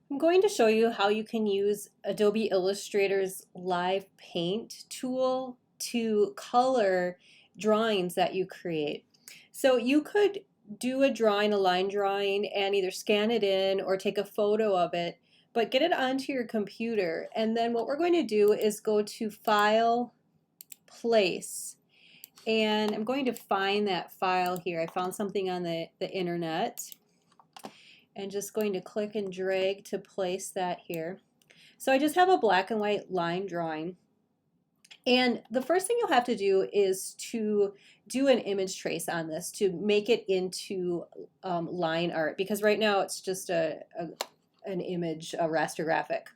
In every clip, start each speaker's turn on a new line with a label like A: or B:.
A: I'm going to show you how you can use Adobe Illustrator's Live Paint tool to color drawings that you create. So you could do a drawing, a line drawing, and either scan it in or take a photo of it, but get it onto your computer. And then what we're going to do is go to File, Place, and I'm going to find that file here. I found something on the internet, and just going to click and drag to place that here. So I just have a black and white line drawing. And the first thing you'll have to do is to do an image trace on this to make it into line art, because right now it's just an image, a raster graphic.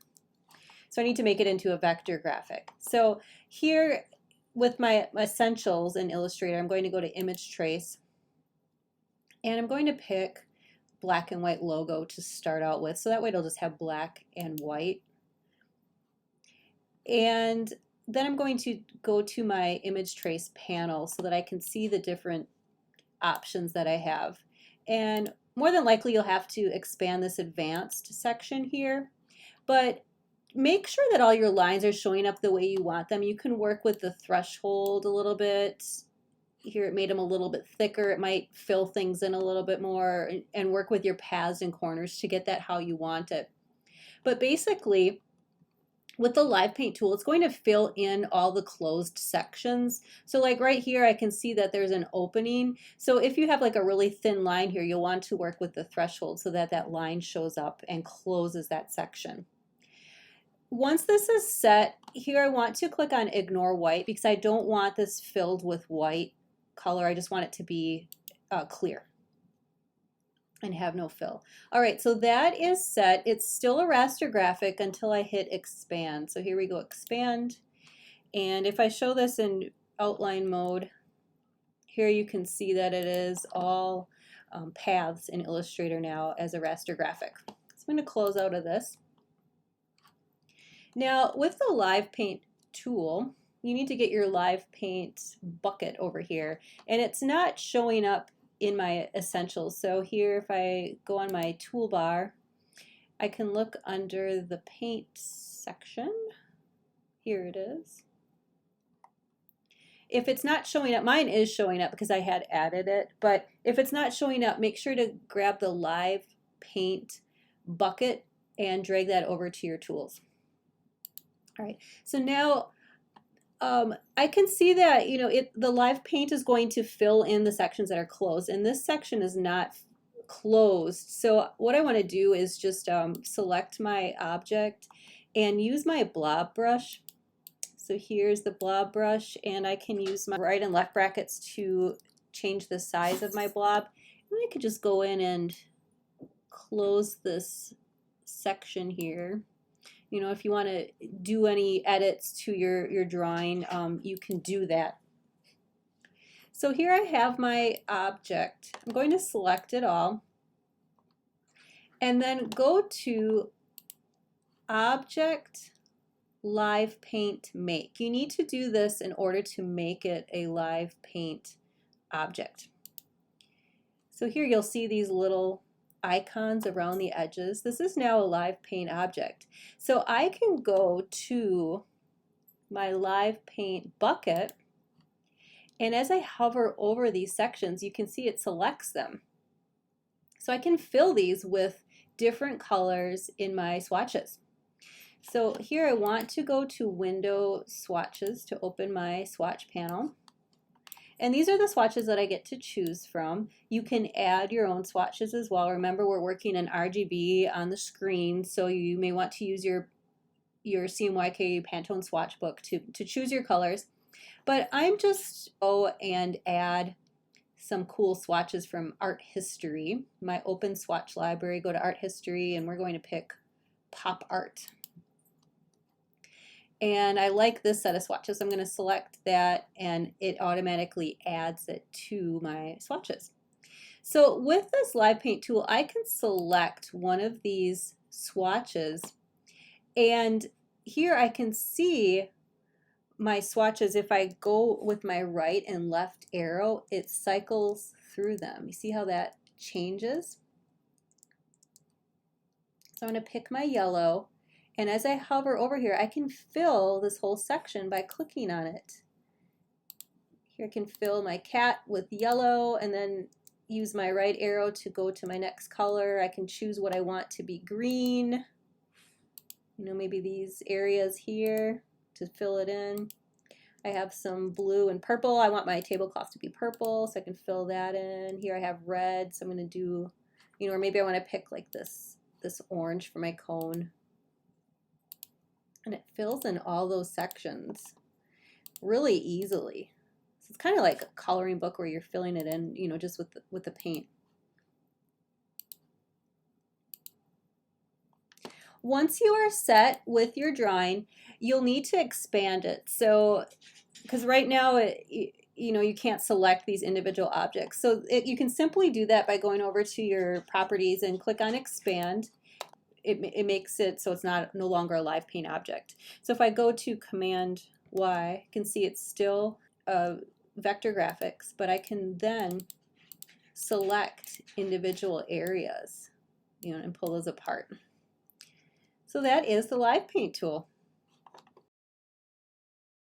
A: So I need to make it into a vector graphic. So here with my essentials in Illustrator, I'm going to go to image trace, and I'm going to pick black and white logo to start out with. So that way it'll just have black and white. And then I'm going to go to my image trace panel so that I can see the different options that I have. And more than likely you'll have to expand this advanced section here, but make sure that all your lines are showing up the way you want them. You can work with the threshold a little bit. Here it made them a little bit thicker. It might fill things in a little bit more, and work with your paths and corners to get that how you want it. But basically, with the Live Paint tool, it's going to fill in all the closed sections. So like right here, I can see that there's an opening. So if you have like a really thin line here, you'll want to work with the threshold so that that line shows up and closes that section. Once this is set, here I want to click on Ignore White because I don't want this filled with white color. I just want it to be clear and have no fill. All right, so that is set. It's still a raster graphic until I hit expand. So here we go, expand. And if I show this in outline mode, here you can see that it is all paths in Illustrator now as a raster graphic. So I'm going to close out of this. Now with the Live Paint tool, you need to get your Live Paint bucket over here, and it's not showing up in my essentials. So here, if I go on my toolbar, I can look under the paint section. Here it is. If it's not showing up, mine is showing up because I had added it, but if it's not showing up, make sure to grab the Live Paint bucket and drag that over to your tools. All right, so now I can see that, you know, the Live Paint is going to fill in the sections that are closed, and this section is not closed. So what I want to do is just select my object and use my blob brush. So here's the blob brush, and I can use my right and left brackets to change the size of my blob. And I could just go in and close this section here. You know, if you want to do any edits to your drawing, you can do that. So here I have my object. I'm going to select it all and then go to Object, Live Paint, Make. You need to do this in order to make it a Live Paint object. So here you'll see these little icons around the edges. This is now a Live Paint object. So I can go to my Live Paint bucket, and as I hover over these sections, you can see it selects them. So I can fill these with different colors in my swatches. So here I want to go to Window Swatches to open my swatch panel. And these are the swatches that I get to choose from. You can add your own swatches as well. Remember, we're working in RGB on the screen, so you may want to use your CMYK Pantone swatch book to choose your colors. But I'm just go and add some cool swatches from Art History, my open swatch library. Go to Art History, and we're going to pick Pop Art. And I like this set of swatches. I'm going to select that, and it automatically adds it to my swatches. So with this Live Paint tool, I can select one of these swatches, and here I can see my swatches. If I go with my right and left arrow, it cycles through them. You see how that changes? So I'm going to pick my yellow, and as I hover over here, I can fill this whole section by clicking on it. Here I can fill my cat with yellow and then use my right arrow to go to my next color. I can choose what I want to be green. You know, maybe these areas here to fill it in. I have some blue and purple. I want my tablecloth to be purple, so I can fill that in. Here I have red, so I'm going to do, you know, or maybe I want to pick like this orange for my cone. And it fills in all those sections really easily. So it's kind of like a coloring book where you're filling it in, you know, just with the paint. Once you are set with your drawing, you'll need to expand it. So, because right now, you know, you can't select these individual objects. So you can simply do that by going over to your properties and click on expand. It makes it so it's no longer a live paint object. So if I go to Command Y, you can see it's still vector graphics, but I can then select individual areas, you know, and pull those apart. So that is the live paint tool.